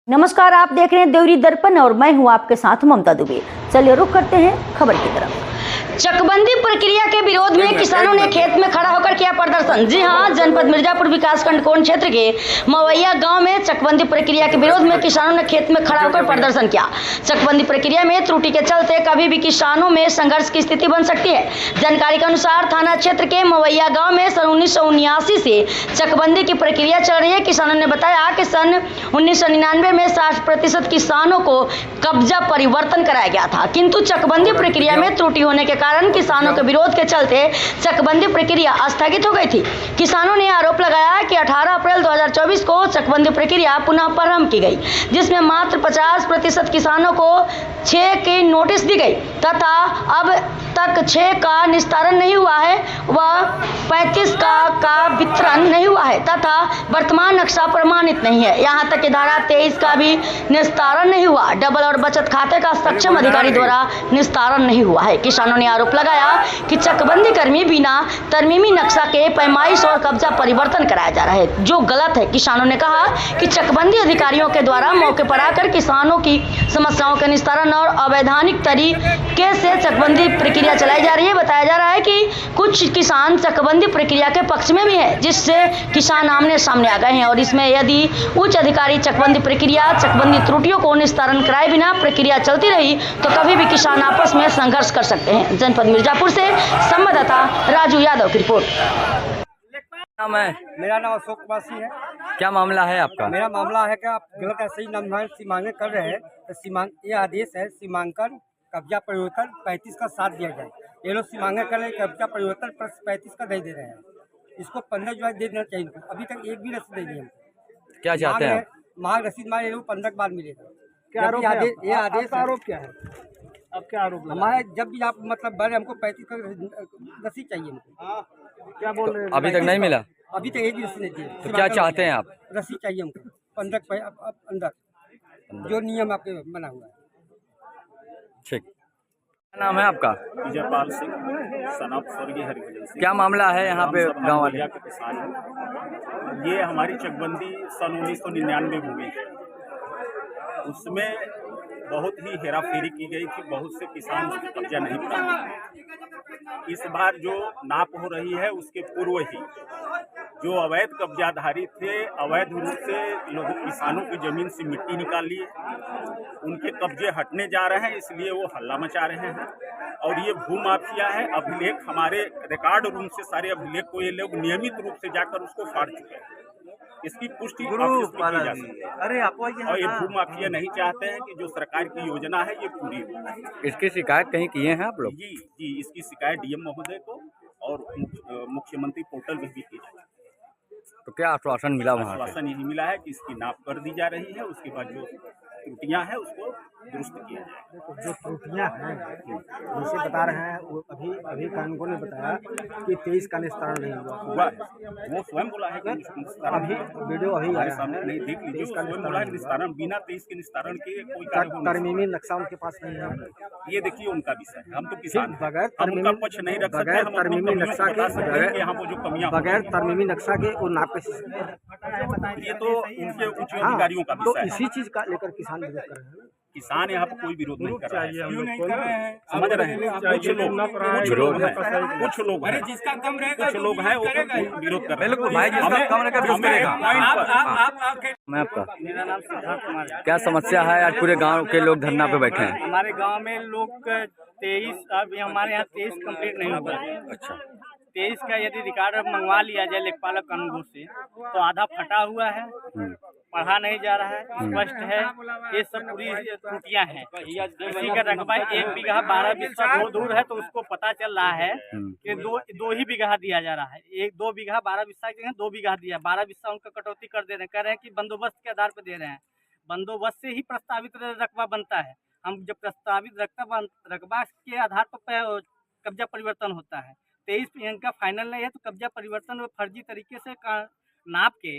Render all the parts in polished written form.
नमस्कार, आप देख रहे हैं देवरी दर्पण और मैं हूं आपके साथ ममता दुबे। चलिए रुक करते हैं खबर की तरफ। चकबंदी प्रक्रिया के विरोध में किसानों ने खेत में खड़ा होकर किया प्रदर्शन। जी हां, जनपद मिर्जापुर विकासखंड कोन क्षेत्र के मवैया गांव में चकबंदी प्रक्रिया के विरोध में किसानों ने खेत में खड़ा होकर प्रदर्शन किया। चकबंदी प्रक्रिया में त्रुटि के चलते कभी भी किसानों में संघर्ष की स्थिति बन सकती है। जानकारी के अनुसार थाना क्षेत्र के मवैया गाँव में सन 1979 से चकबंदी की प्रक्रिया चल रही है। किसानों ने बताया कि सन 1999 में 60% किसानों को कब्जा परिवर्तन कराया गया था, किंतु चकबंदी प्रक्रिया में त्रुटि होने के कारण किसानों के विरोध के चलते चकबंदी प्रक्रिया स्थगित हो गई थी। किसानों ने आरोप लगाया कि 18 अप्रैल 2024 को चकबंदी प्रक्रिया पुनः प्रारंभ की गई, जिसमें मात्र 50% किसानों को 6 की नोटिस दी गई तथा अब तक 6 का निस्तारण नहीं हुआ है व 35 का वितरण नहीं हुआ है तथा वर्तमान नक्शा प्रमाणित नहीं है। यहाँ तक कि धारा 23 का भी निस्तारण नहीं हुआ। डबल और बचत खाते का सक्षम अधिकारी द्वारा निस्तारण नहीं हुआ है। किसानों ने आरोप लगाया कि चकबंदी कर्मी बिना तरमीमी नक्शा के पैमाइश और कब्जा परिवर्तन कराया जा रहा है, जो गलत है। किसानों ने कहा कि चकबंदी अधिकारियों के द्वारा मौके पर आकर किसानों की समस्याओं के निस्तारण और अवैधानिक तरीके से चकबंदी प्रक्रिया चलाई जा रही है। बताया जा रहा है कि कुछ किसान चकबंदी प्रक्रिया के पक्ष में भी है, जिससे किसान आमने सामने आ गए हैं और इसमें यदि उच्च अधिकारी चकबंदी प्रक्रिया चकबंदी त्रुटियों को निस्तारण कराए बिना प्रक्रिया चलती रही तो कभी भी किसान आपस में संघर्ष कर सकते हैं। जनपद मिर्जापुर से संवाददाता राजू यादव की रिपोर्ट। नाम है? मेरा नाम अशोक वासी है। क्या मामला है आपका? मेरा मामला है कि आप गलत ऐसे ही नाम सीमांकन कर रहे हैं तो ये आदेश है सीमांकन कब्जा परिवर्तन 35 का साथ दिया जाए। ये लोग सीमांकन कर रहे हैं, कब्जा परिवर्तन प्लस 35 का नहीं दे रहे हैं। इसको 15 जुलाई दे देना चाहिए। अभी तक एक भी रसीद नहीं दी हमको। क्या चाहते हैं? मांग रसीद मांग ये लोग 15 के बाद मिलेगा। क्या आरोप है? ये आदेश आरोप क्या है? अब क्या आरोप लगा? हमारे जब भी आप मतलब बने हमको 35 का रसीद चाहिए हमको। क्या बोल रहे हैं? अभी तक नहीं मिला? अभी तक एक भी रसीद नहीं दी। तो क्या चाहते हैं आप? रसीद चाहिए हमको 15 के अंदर जो नियम आपके बना हुआ है। ठीक। क्या नाम है आपका? विजयपाल सिंह सनाप स्वर्गीय हरिभजन सिंह। क्या मामला है यहाँ पे गाँव वाले? के किसान हैं। ये हमारी चकबंदी सन 1999 में हुई है। उसमें बहुत ही हेराफेरी की गई थी, बहुत से किसान उसकी कब्जा नहीं पाते। इस बार जो नाप हो रही है उसके पूर्व ही जो अवैध कब्जाधारी थे अवैध रूप से लोगों किसानों की जमीन से मिट्टी निकाल लिए, उनके कब्जे हटने जा रहे हैं, इसलिए वो हल्ला मचा रहे हैं। और ये भूमाफिया है। अभिलेख हमारे रिकॉर्ड रूम से सारे अभिलेख को ये लोग नियमित रूप से जाकर उसको फाड़ चुके हैं। इसकी पुष्टि ऑफिस में की जा सकती है। अरे आपको और ये भूमाफिया नहीं चाहते हैं कि जो सरकार की योजना है ये पूरी हो। इसकी शिकायत कहीं किए हैं आप लोग? जी, इसकी शिकायत डीएम महोदय को और मुख्यमंत्री पोर्टल में भी की जाए। तो क्या आश्वासन मिला वहाँ से? आश्वासन यही मिला है कि इसकी नाप कर दी जा रही है, उसके बाद जो त्रुटियां हैं उसको दुरुस्त किया जाए। जो त्रुटियां हैं जैसे बता रहे हैं वो अभी कार्मिकों ने बताया कि 23 का निस्तारण नहीं हुआ। वो स्वयं बोला है कि अभी वीडियो अभी हमारे सामने नहीं देख लीजिए। वो स्वयं बोला है निस्तारण बिना 23 के निस्तारण के कोई कार्य हो नहीं तरमीमी नक्शा उनके पास नहीं है। सकता। ये देखिए उनका विषय है। हम तो किसान हैं। बगैर हम उनका पक्ष नहीं रख सकते। बगैर हम अपनी तरमीमी कमियों को नक्शा बता सकते हैं के कि यहाँ वो जो कमियां बगैर तरमीमी नक्शा के वो नाप के ये तो उनके उच्च अधिकारियों का तो विषय है। इसी चीज का लेकर किसान विरोध कर रहे हैं। किसान यहाँ पर कोई विरोध नहीं कर रहा है। क्यों नहीं कर रहे हैं? समझ रहे हैं कुछ लोग हैं कुछ लोग हैं जिसका कम रहेगा कुछ लोग हैं वो विरोध कर रहे हैं। बिल्कुल भाई, जिसका कम रहेगा विरोध करेगा। मैं आपका? मेरा नाम सिद्धार्थ कुमार है। क्या समस्या है? आज पूरे गाँव के लोग धरना पे बैठे हैं। हमारे गांव में लोग 23 अभी हमारे यहाँ 23 कंप्लीट नहीं हुआ है। अच्छा। 23 का यदि रिकॉर्ड मंगवा लिया जाए लेखपाल कानून से तो आधा फटा हुआ है, पढ़ा नहीं जा रहा है, स्पष्ट है। ये सब पूरी त्रुटियां हैं। किसी का रकबा 1 बीघा 12 बिस्सा दूर है तो उसको पता चल रहा है कि दो ही बीघा दिया जा रहा है। 2 बीघा 12 बिस्सा के 2 बीघा दिया, 12 बिस्सा उनका कटौती कर दे रहे हैं। कह रहे हैं कि बंदोबस्त के आधार पर दे रहे हैं। बंदोबस्त से ही प्रस्तावित रकबा बनता है। हम जब प्रस्तावित रकबा के आधार पर कब्जा परिवर्तन होता है। 23 इनका फाइनल नहीं है तो कब्जा परिवर्तन फर्जी तरीके से नाप के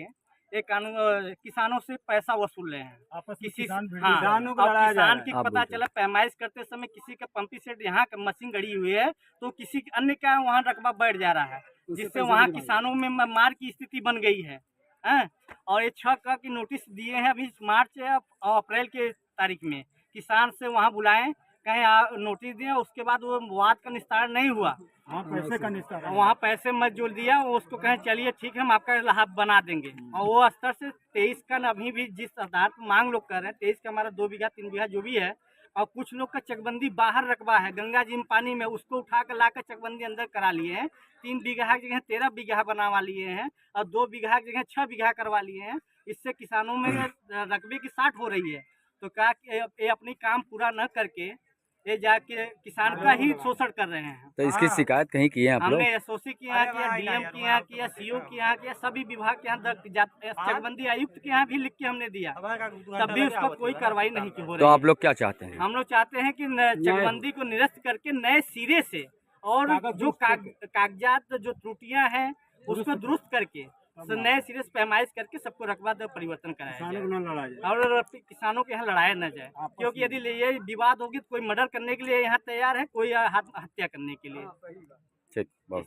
एक कानून किसानों से पैसा वसूल रहे हैं। किसी किसान की पता चला पैमाइश करते समय किसी का पंपी सेट यहाँ का मशीन गड़ी हुई है तो किसी अन्य का वहाँ रकबा बढ़ जा रहा है, जिससे वहाँ किसानों में मार की स्थिति बन गई है। हैं। और ये 6 का की नोटिस दिए हैं अभी मार्च या अप्रैल के तारीख में, किसान से वहाँ बुलाएं, कहीं नोटिस दिए, उसके बाद वो वाद का निस्तारण नहीं हुआ, पैसे का निस्तारण, वहाँ पैसे मत जो दिया वो उसको कहें चलिए ठीक है हम आपका लाभ बना देंगे। और वो स्तर से 23 का अभी भी जिस आधार पर मांग लोग कर रहे हैं 23 का हमारा 2 बीघा 3 बीघा जो भी है, और कुछ लोग का चकबंदी बाहर रकबा है गंगा जी में पानी में, उसको उठा कर लाकर चकबंदी अंदर करा लिए हैं। 3 बीघा की जगह 13 बीघा बनवा लिए हैं और 2 बीघा की जगह 6 बीघा करवा लिए हैं। इससे किसानों में रकबे की साठ हो रही है। तो क्या ये अपनी काम पूरा न करके ये जाके किसान का ही शोषण कर रहे हैं। तो इसकी शिकायत कहीं की है आप लोग? हमने एसओसी के यहाँ किया, डीएम के यहाँ किया, सीओ के यहाँ किया, सभी विभाग के यहाँ, चकबंदी आयुक्त के यहाँ भी लिख के हमने दिया, तब भी उसका कोई कार्रवाई नहीं हो रही। तो आप लोग क्या चाहते हैं? हम लोग चाहते हैं कि चकबंदी को निरस्त करके नए सिरे से और जो कागजात जो त्रुटियां हैं उसको दुरुस्त करके नए सिरे से पैमाइश करके सबको रकबा परिवर्तन कराया जाए और किसानों के यहाँ लड़ाया न जाए। क्योंकि यदि ये विवाद होगी तो कोई मर्डर करने के लिए यहाँ तैयार है, कोई हत्या करने के लिए। ठीक, बहुत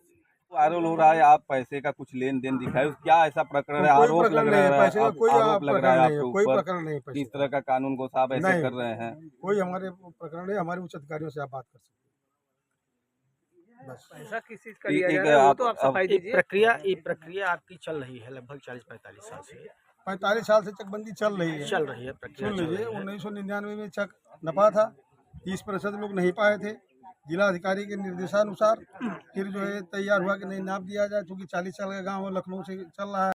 वायरल हो रहा है, आप पैसे का कुछ लेन देन दिखाए, क्या ऐसा प्रकरण है? आरोप लग रहा है, पैसे का कोई आरोप लग रहा है आपके कोई ऊपर, प्रकरण नहीं है। किस तरह का कानून को साहब ऐसे कर रहे हैं? कोई हमारे प्रकरण नहीं, हमारे उच्च अधिकारियों से आप बात कर सकते हैं। बस पैसा किस चीज का लिया जा रहा है वो तो आप सफाई दीजिए। प्रक्रिया आपकी चल रही है लगभग 40-45 साल से। 45 साल से चकबंदी चल रही है। प्रक्रिया सुन लीजिए, 1999 में चक नपा था, 30% लोग नहीं पाए थे। जिला अधिकारी के निर्देशानुसार फिर जो है तैयार हुआ कि नहीं नाप दिया जाए, क्योंकि 40 साल का गाँव लखनऊ से चल रहा है।